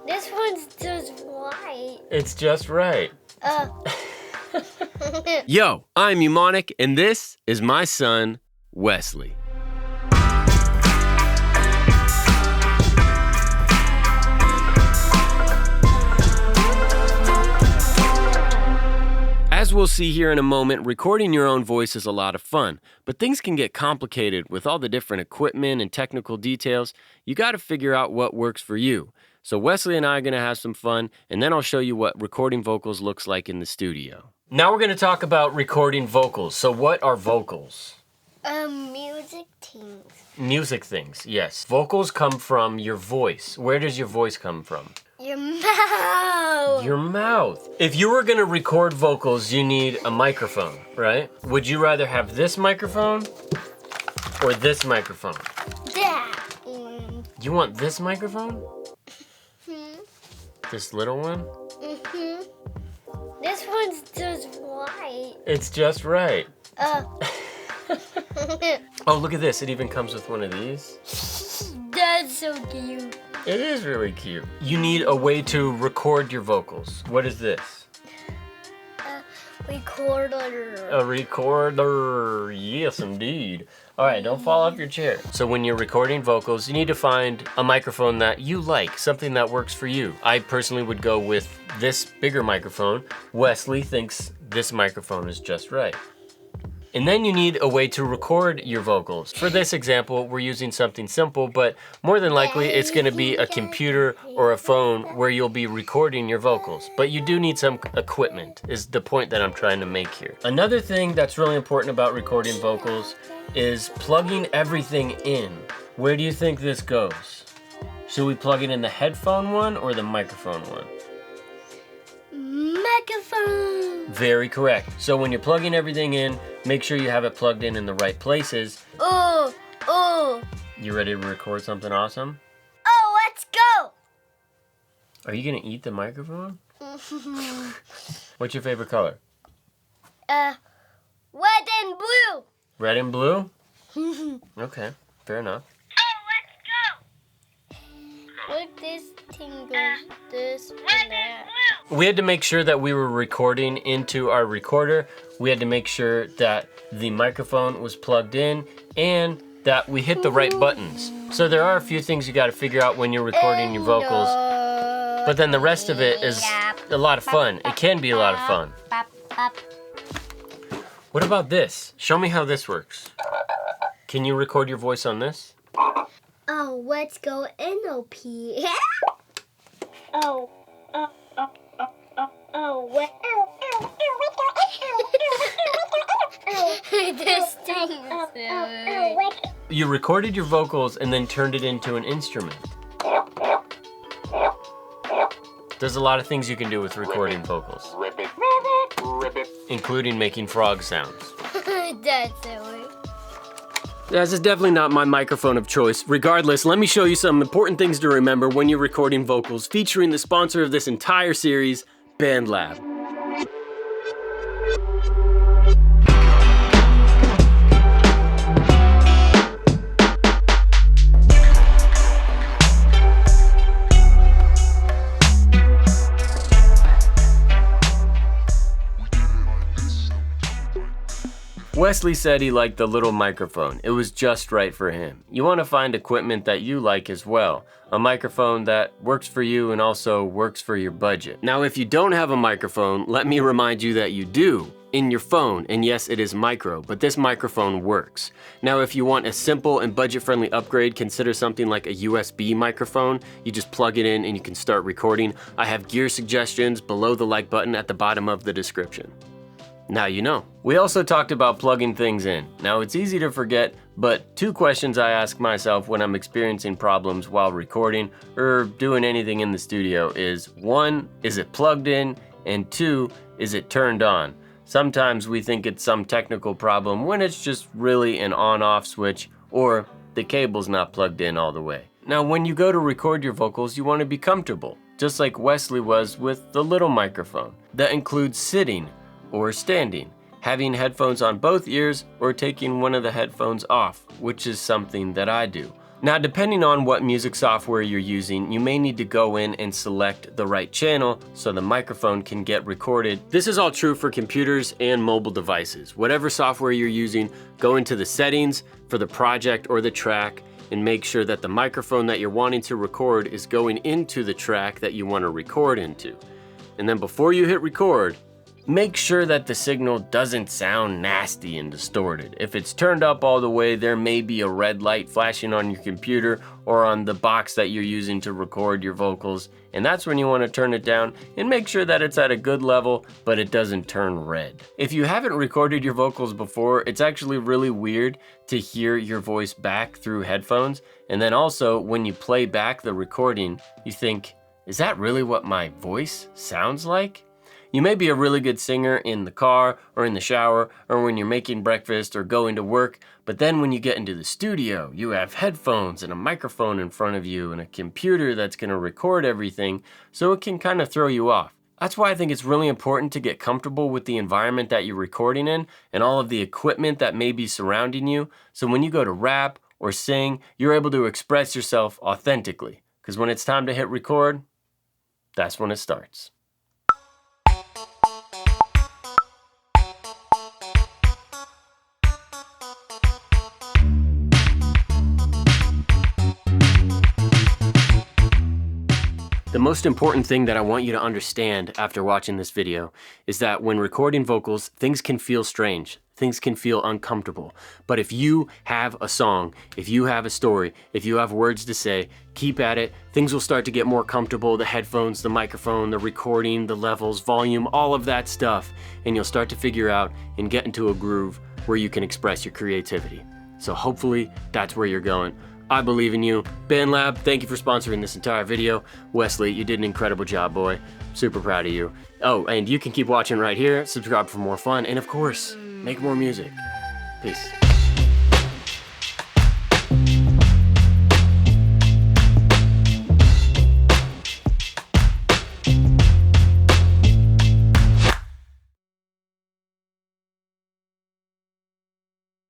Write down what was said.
This one's just right. It's just right. Uh. Yo, I'm Mnemonic, and this is my son, Wesley. As we'll see here in a moment, recording your own voice is a lot of fun, but things can get complicated with all the different equipment and technical details. You got to figure out what works for you. So Wesley and I are going to have some fun, and then I'll show you what recording vocals looks like in the studio. Now we're going to talk about recording vocals. So what are vocals? Music things. Music things, yes. Vocals come from your voice. Where does your voice come from? Your mouth. Your mouth. If you were gonna record vocals, you need a microphone, right? Would you rather have this microphone or this microphone? That one. You want this microphone? Hmm. This little one? Mm-hmm. This one's just right. It's just right. Oh, look at this. It even comes with one of these. That's so cute. It is really cute. You need a way to record your vocals. What is this? Recorder. A recorder. Yes, indeed. All right, don't fall off your chair. So when you're recording vocals, you need to find a microphone that you like, something that works for you. I personally would go with this bigger microphone. Wesley thinks this microphone is just right. And then you need a way to record your vocals. For this example, we're using something simple, but more than likely it's gonna be a computer or a phone where you'll be recording your vocals. But you do need some equipment, is the point that I'm trying to make here. Another thing that's really important about recording vocals is plugging everything in. Where do you think this goes? Should we plug it in the headphone one or the microphone one? Microphone. Very correct. So when you're plugging everything in, make sure you have it plugged in the right places. Oh. You ready to record something awesome? Oh, let's go. Are you gonna eat the microphone? What's your favorite color? Red and blue. Red and blue? Okay, fair enough. Look, this thing goes this and that. We had to make sure that we were recording into our recorder. We had to make sure that the microphone was plugged in and that we hit the right buttons. So there are a few things you gotta figure out when you're recording your vocals, but then the rest of it is a lot of fun. It can be a lot of fun. What about this? Show me how this works. Can you record your voice on this? Oh, let's go NOP. Oh. This thing is silly. You recorded your vocals and then turned it into an instrument. There's a lot of things you can do with recording vocals, including making frog sounds. That's silly. This is definitely not my microphone of choice. Regardless, let me show you some important things to remember when you're recording vocals, featuring the sponsor of this entire series, BandLab. Wesley said he liked the little microphone. It was just right for him. You want to find equipment that you like as well. A microphone that works for you and also works for your budget. Now, if you don't have a microphone, let me remind you that you do in your phone. And yes, it is micro, but this microphone works. Now, if you want a simple and budget-friendly upgrade, consider something like a USB microphone. You just plug it in and you can start recording. I have gear suggestions below the like button at the bottom of the description. Now you know. We also talked about plugging things in. Now it's easy to forget, but two questions I ask myself when I'm experiencing problems while recording or doing anything in the studio is, one, is it plugged in? And two, is it turned on? Sometimes we think it's some technical problem when it's just really an on-off switch or the cable's not plugged in all the way. Now when you go to record your vocals, you want to be comfortable, just like Wesley was with the little microphone. That includes sitting or standing, having headphones on both ears, or taking one of the headphones off, which is something that I do. Now, depending on what music software you're using, you may need to go in and select the right channel so the microphone can get recorded. This is all true for computers and mobile devices. Whatever software you're using, go into the settings for the project or the track and make sure that the microphone that you're wanting to record is going into the track that you want to record into. And then before you hit record, make sure that the signal doesn't sound nasty and distorted. If it's turned up all the way, there may be a red light flashing on your computer or on the box that you're using to record your vocals, and that's when you want to turn it down and make sure that it's at a good level, but it doesn't turn red. If you haven't recorded your vocals before, it's actually really weird to hear your voice back through headphones, and then also when you play back the recording, you think, is that really what my voice sounds like? You may be a really good singer in the car or in the shower or when you're making breakfast or going to work, but then when you get into the studio, you have headphones and a microphone in front of you and a computer that's gonna record everything, so it can kind of throw you off. That's why I think it's really important to get comfortable with the environment that you're recording in and all of the equipment that may be surrounding you, so when you go to rap or sing, you're able to express yourself authentically. Because when it's time to hit record, that's when it starts. The most important thing that I want you to understand after watching this video is that when recording vocals, things can feel strange, things can feel uncomfortable. But if you have a song, if you have a story, if you have words to say, keep at it. Things will start to get more comfortable, the headphones, the microphone, the recording, the levels, volume, all of that stuff. And you'll start to figure out and get into a groove where you can express your creativity. So hopefully that's where you're going. I believe in you. BandLab, thank you for sponsoring this entire video. Wesley, you did an incredible job, boy. Super proud of you. Oh, and you can keep watching right here, subscribe for more fun, and of course, make more music. Peace.